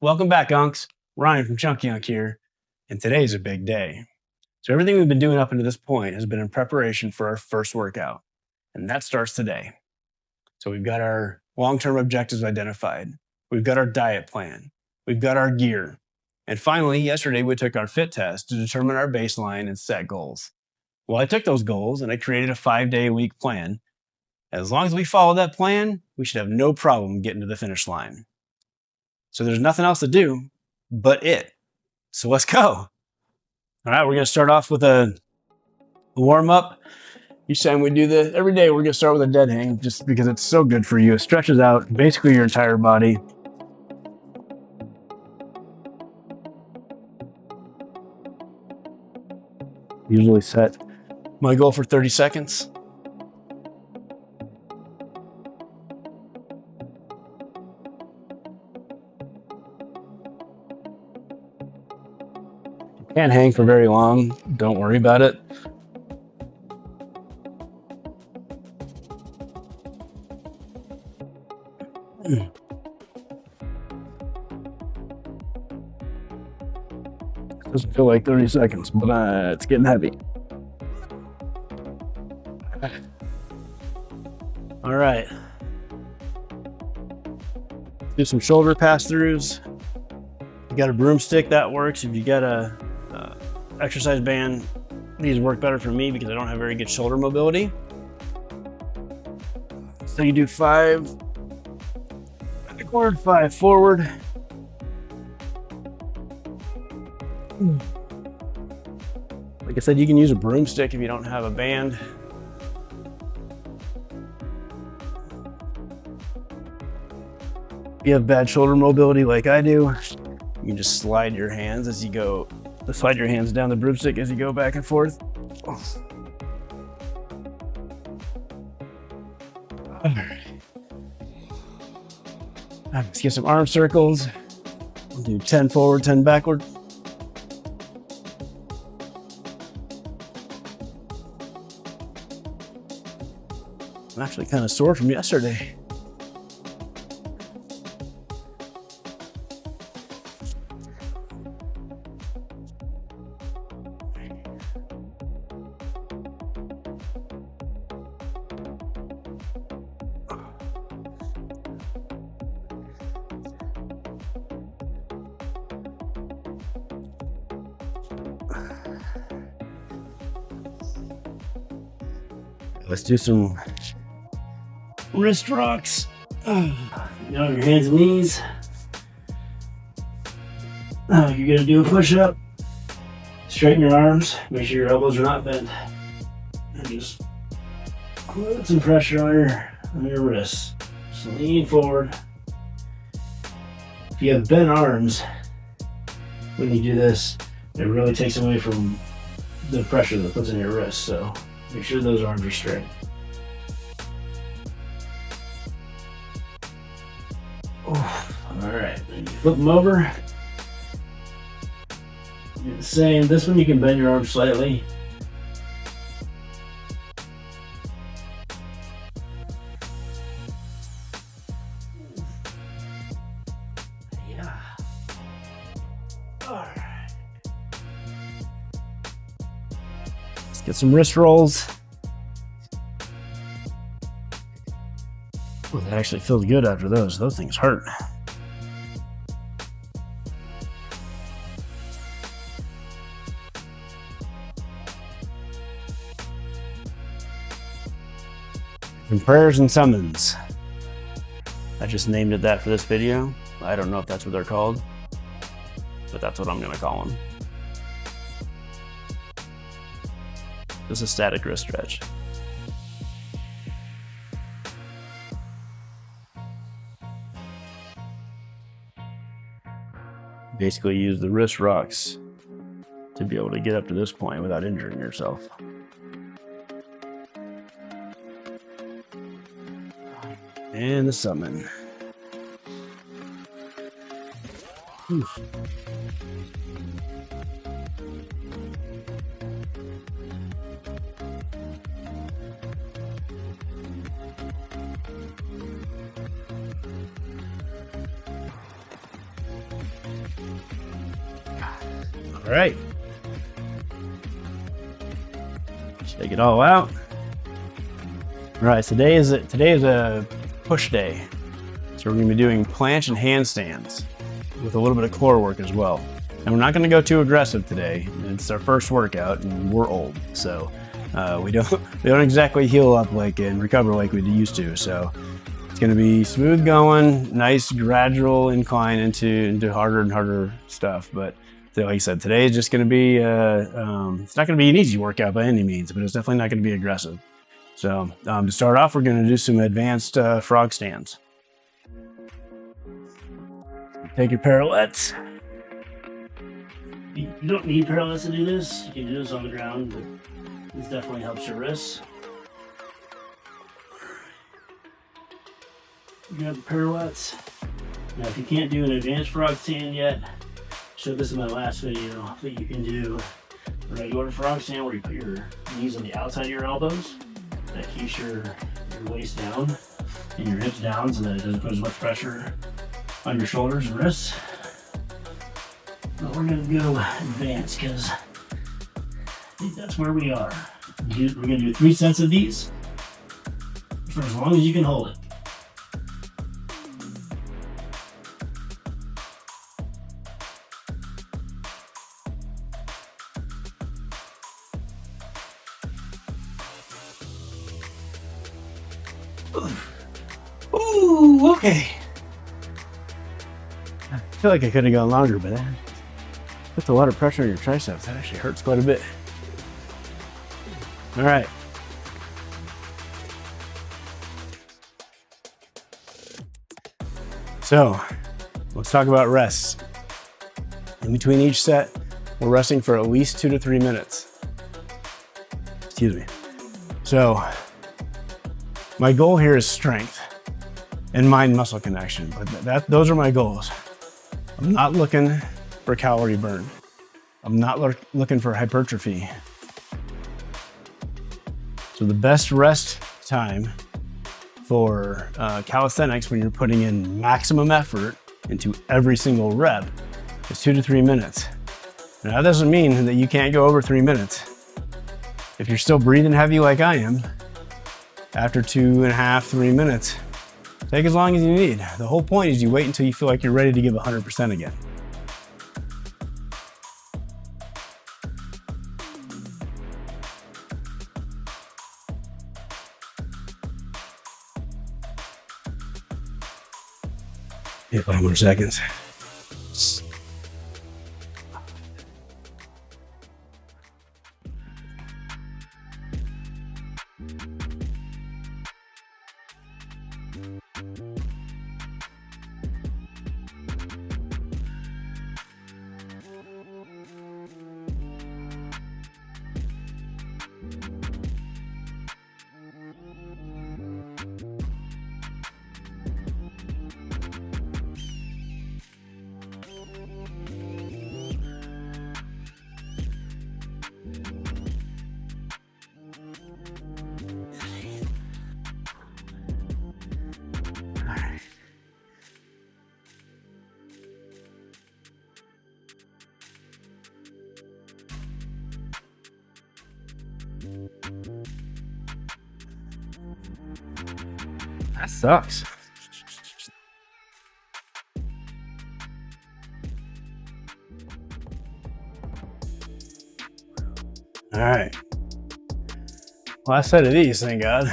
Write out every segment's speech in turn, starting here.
Welcome back, Unks. Ryan from Chunky Unc here, and today's a big day. So everything we've been doing up until this point has been in preparation for our first workout, and that starts today. So we've got our long-term objectives identified. We've got our diet plan. We've got our gear. And finally, yesterday we took our fit test to determine our baseline and set goals. Well, I took those goals and I created a 5-day-a-week plan. As long as we follow that plan, we should have no problem getting to the finish line. So there's nothing else to do but it. So let's go. All right, we're going to start off with a warm-up. Each time we do this, every day we're going to start with a dead hang just because it's so good for you. It stretches out basically your entire body. Usually set my goal for 30 seconds. Can't hang for very long. Don't worry about it. Doesn't feel like 30 seconds, but it's getting heavy. All right. Do some shoulder pass-throughs. If you got a broomstick, that works. If you got a exercise band, these work better for me because I don't have very good shoulder mobility. So you do 5 backward, 5 forward. Like I said, you can use a broomstick if you don't have a band. If you have bad shoulder mobility like I do, you can just slide your hands as you go. Slide your hands down the broomstick as you go back and forth. All right. Let's get some arm circles. We'll do 10 forward, 10 backward. I'm actually kind of sore from yesterday. Let's do some wrist rocks. Get on your hands and knees. You're gonna do a push-up. Straighten your arms. Make sure your elbows are not bent. And just put some pressure on your wrists. Just lean forward. If you have bent arms, when you do this, it really takes away from the pressure that puts in your wrists. So make sure those arms are straight. All right, flip them over. Do the same. This one you can bend your arms slightly. Yeah. All right. Let's get some wrist rolls. Well, that actually feels good after those. Those things hurt. And prayers and summons. I just named it that for this video. I don't know if that's what they're called, but that's what I'm gonna call them. Just a static wrist stretch. Basically use the wrist rocks to be able to get up to this point without injuring yourself. And the summon. Oof. All right. Shake it all out. All right, today is a push day. So we're gonna be doing planche and handstands with a little bit of core work as well. And we're not gonna go too aggressive today. It's our first workout and we're old. So we don't exactly heal up like and recover like we used to. So it's gonna be smooth going, nice gradual incline into harder and harder stuff. But like I said, today is just gonna be, it's not gonna be an easy workout by any means, but it's definitely not gonna be aggressive. So to start off, we're gonna do some advanced frog stands. Take your parallettes. You don't need parallettes to do this. You can do this on the ground, but this definitely helps your wrists. Grab the pirouettes. Now, if you can't do an advanced frog stand yet, I showed this in my last video, that you can do a regular frog stand where you put your knees on the outside of your elbows. That keeps your waist down and your hips down so that it doesn't put as much pressure on your shoulders and wrists. But we're gonna go advanced because I think that's where we are. We're gonna do 3 sets of these for as long as you can hold it. Ooh, okay. I feel like I could have gone longer, but that puts a lot of pressure on your triceps. That actually hurts quite a bit. All right. So let's talk about rests. In between each set, we're resting for at least 2 to 3 minutes. Excuse me. So my goal here is strength and mind-muscle connection, but those are my goals. I'm not looking for calorie burn. I'm not looking for hypertrophy. So the best rest time for calisthenics when you're putting in maximum effort into every single rep is 2 to 3 minutes. Now that doesn't mean that you can't go over 3 minutes. If you're still breathing heavy like I am, after 2.5, 3 minutes, take as long as you need. The whole point is you wait until you feel like you're ready to give 100% again. Yeah, 5 more seconds. That sucks. All right. Last set of these, thank God.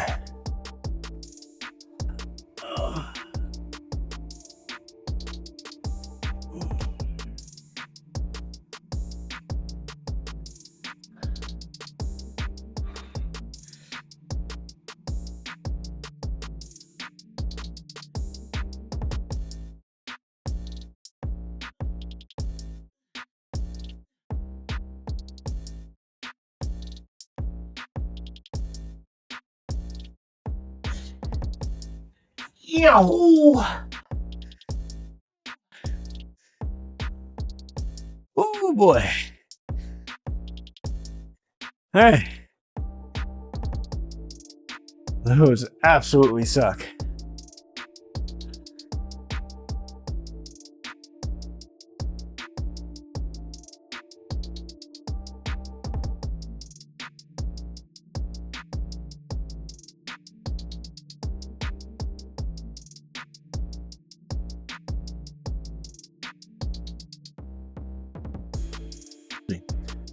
Yo! Oh boy. Hey. Those absolutely suck.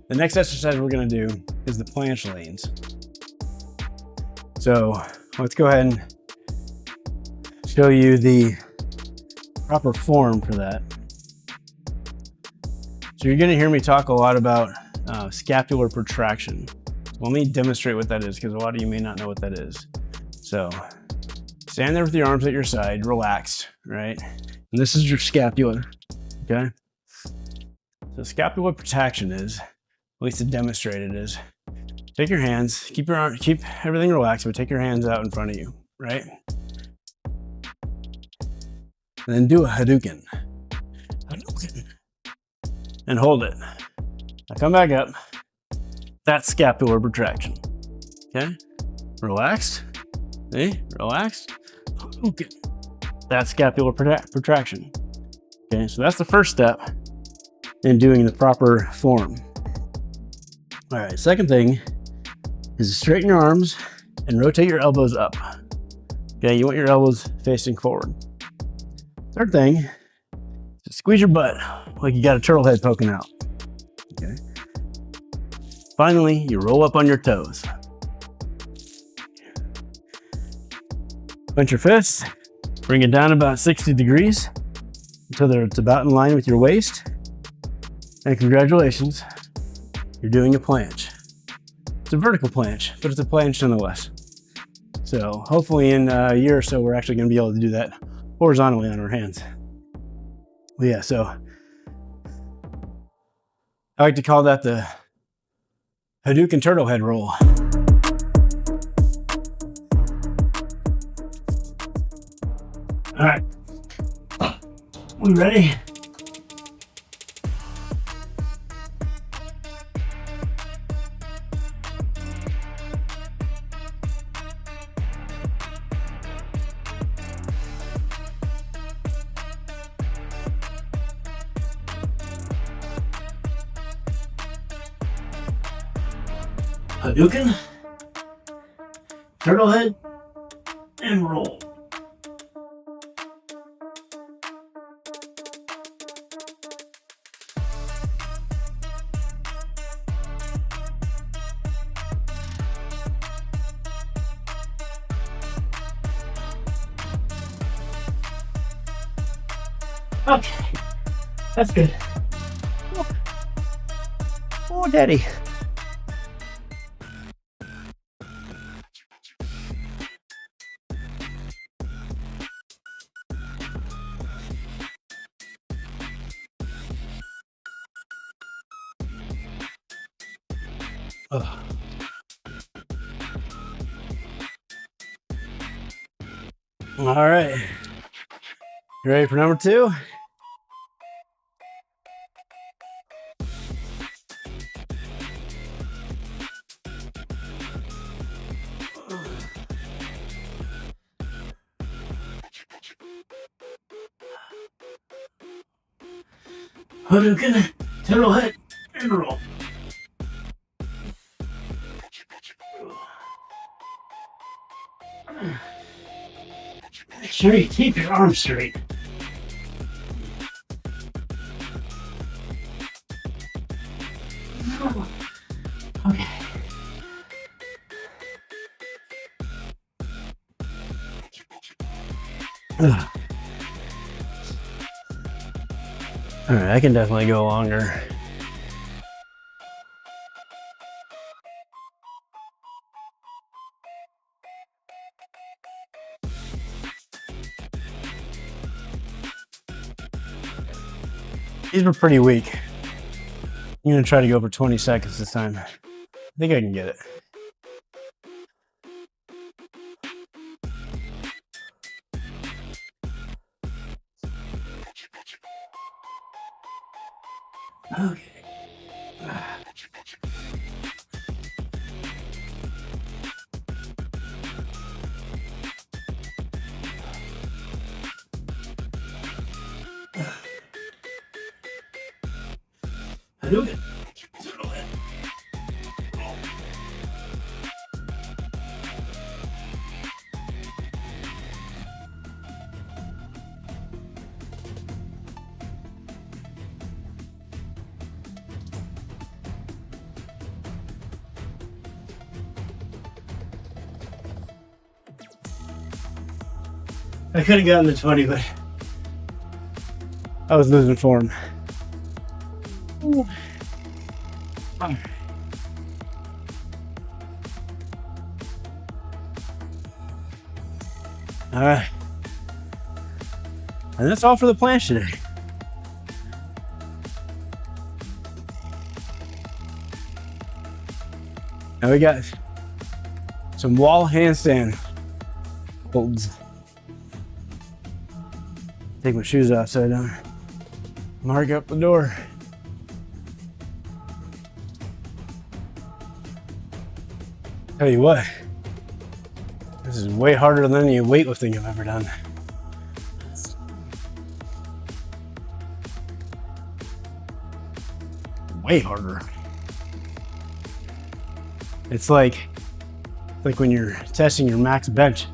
The next exercise we're gonna do is the planche lanes. So let's go ahead and show you the proper form for that. So you're gonna hear me talk a lot about scapular protraction. Let me demonstrate what that is, because a lot of you may not know what that is. So stand there with your arms at your side, relaxed, right? And this is your scapula, okay? So scapular protraction is, at least to demonstrate it, is take your hands, keep everything relaxed, but take your hands out in front of you, right? And then do a Hadouken. And hold it. Now come back up. That's scapular protraction. Okay? Relaxed. See? Relaxed. Hadouken. That's scapular protraction. Okay, so that's the first step in doing the proper form. All right, second thing is straighten your arms and rotate your elbows up. Okay, you want your elbows facing forward. Third thing is squeeze your butt like you got a turtle head poking out. Okay. Finally, you roll up on your toes. Clench your fists, bring it down about 60 degrees until it's about in line with your waist. And congratulations, you're doing a planche. It's a vertical planche, but it's a planche nonetheless. So hopefully in a year or so, we're actually gonna be able to do that horizontally on our hands. But yeah, so I like to call that the Hadouken turtle head roll. All right, we ready? Hadouken, turtle head, and roll. Okay, that's good. Oh, daddy. Oh. All right, you ready for number two? Hadouken, turtle head, and roll. Make sure you keep your arms straight. Okay. All right, I can definitely go longer. These were pretty weak. I'm gonna try to go for 20 seconds this time. I think I can get it. Okay. Hadouken. I could have gotten the 20, but I was losing form. All right. And that's all for the planche today. Now we got some wall handstand holds. Take my shoes off so I don't mark up the door. Tell you what, this is way harder than any weightlifting I've ever done. Way harder. It's like when you're testing your max bench.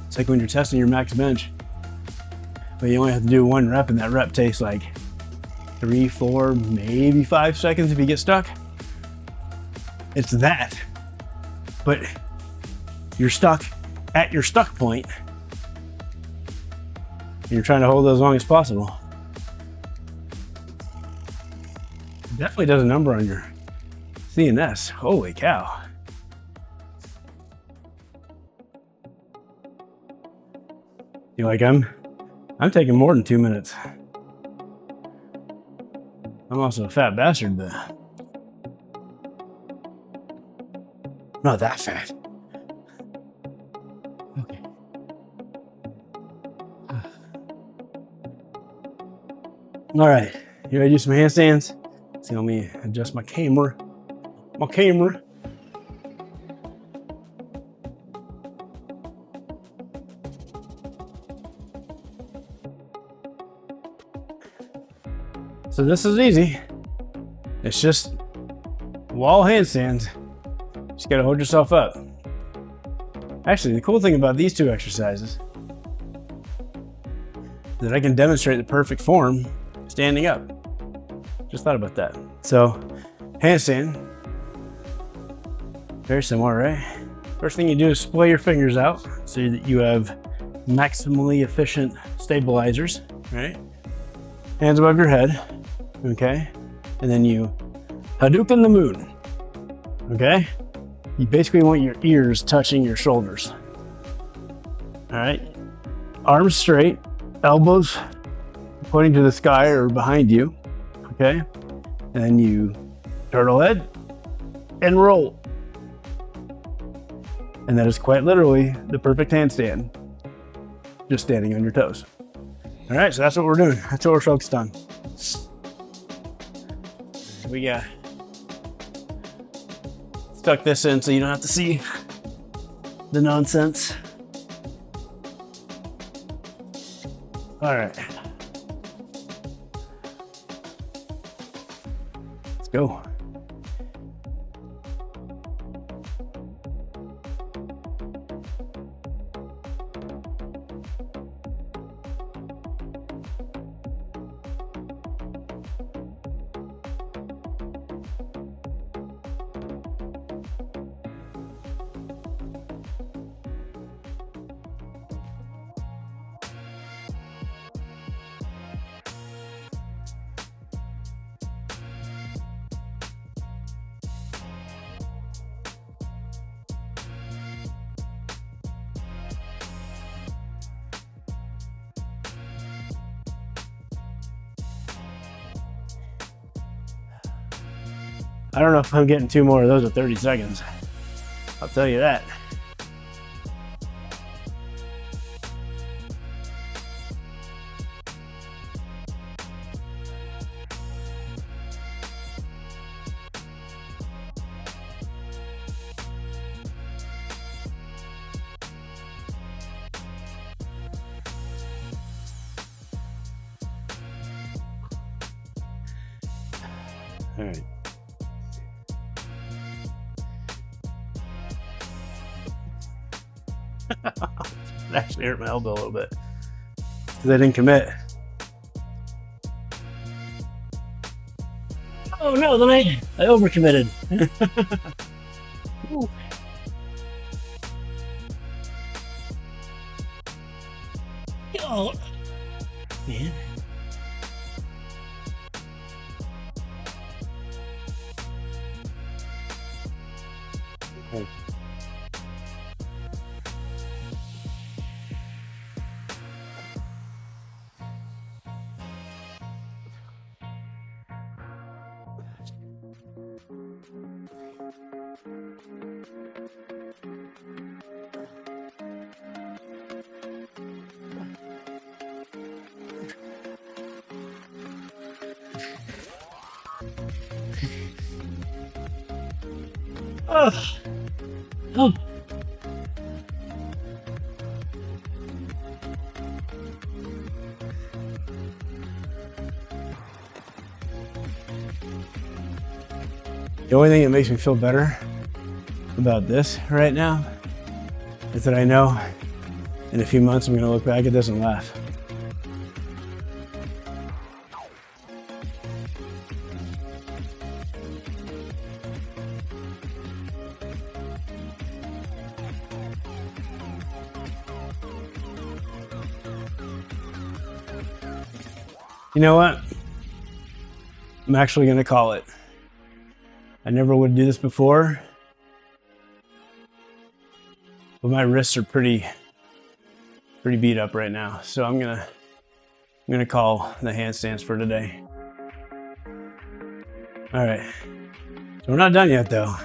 It's like when you're testing your max bench, but you only have to do 1 rep, and that rep takes like 3, 4, maybe 5 seconds if you get stuck. It's that, but you're stuck at your stuck point, and you're trying to hold it as long as possible. It definitely does a number on your CNS. Holy cow. You're like, I'm taking more than 2 minutes. I'm also a fat bastard, but not that fat. Okay. All right, you ready to do some handstands? See, let me adjust my camera. So this is easy. It's just wall handstands. Just gotta hold yourself up. Actually, the cool thing about these 2 exercises is that I can demonstrate the perfect form standing up. Just thought about that. So, handstand, very similar, right? First thing you do is splay your fingers out so that you have maximally efficient stabilizers, right? Hands above your head, okay? And then you Hadouken the moon, okay? You basically want your ears touching your shoulders. All right, arms straight, elbows pointing to the sky or behind you, okay? And then you turtle head and roll. And that is quite literally the perfect handstand, just standing on your toes. All right, so that's what we're doing. That's what we're focused on. We got tuck this in so you don't have to see the nonsense. All right. Let's go. I don't know if I'm getting 2 more of those at 30 seconds. I'll tell you that. All right. It actually hurt my elbow a little bit because I didn't commit. Oh no, then I overcommitted. Oh, man. Oh. Oh. The only thing that makes me feel better about this right now is that I know in a few months I'm going to look back at this and laugh. You know what? I'm actually going to call it. I never would do this before, but my wrists are pretty beat up right now. So I'm gonna call the handstands for today. All right, so we're not done yet though.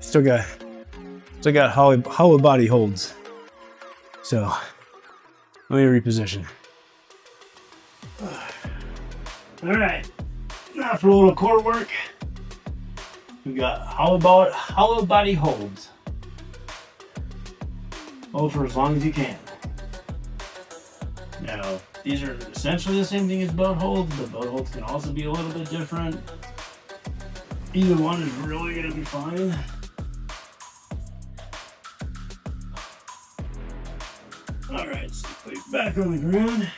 Still got hollow body holds. So let me reposition. All right, now for a little core work. We got hollow body holds. Hold for as long as you can. Now, these are essentially the same thing as boat holds, but boat holds can also be a little bit different. Either one is really going to be fine. All right, so put it back on the ground.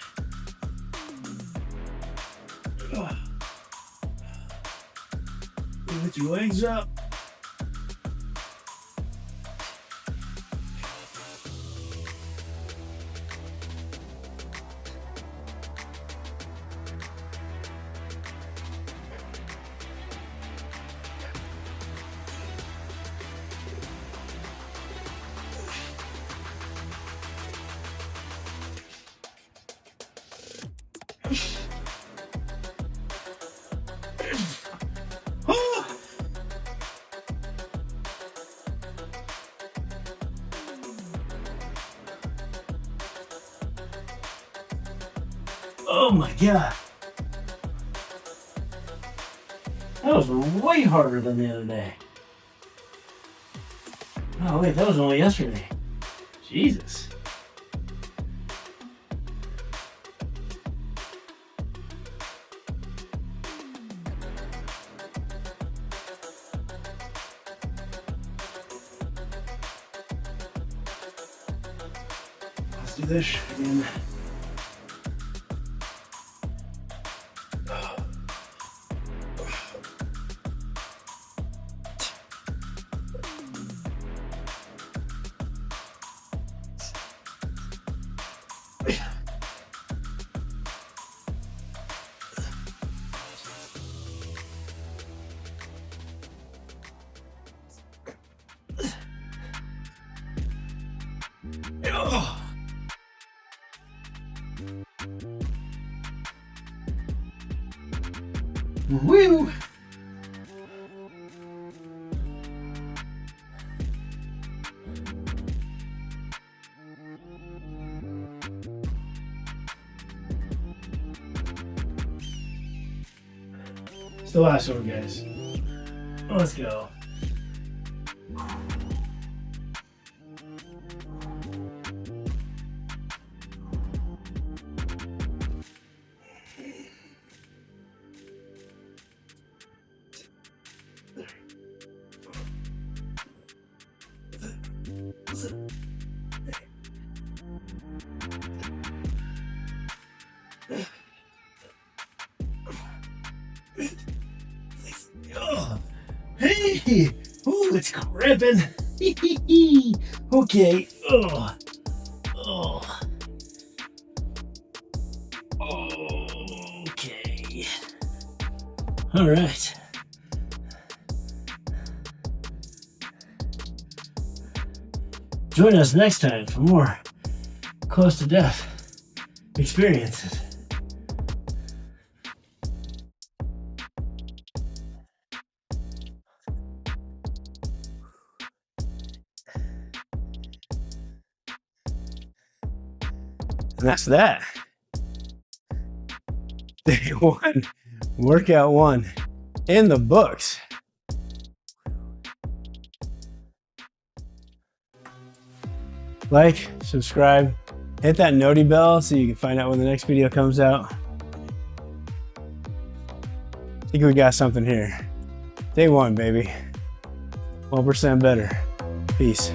Lift your legs up. Oh my God. That was way harder than the other day. Oh wait, that was only yesterday. Jesus. Let's do this again. Woo! It's the last one, guys. Let's go. Oh, hey! Oh, it's cramping. Okay. Oh. Okay. All right. Join us next time for more close to death experiences. And that's that. Day one, workout one in the books. Like, subscribe, hit that noti bell so you can find out when the next video comes out. I think we got something here. Day one, baby. 1% better. Peace.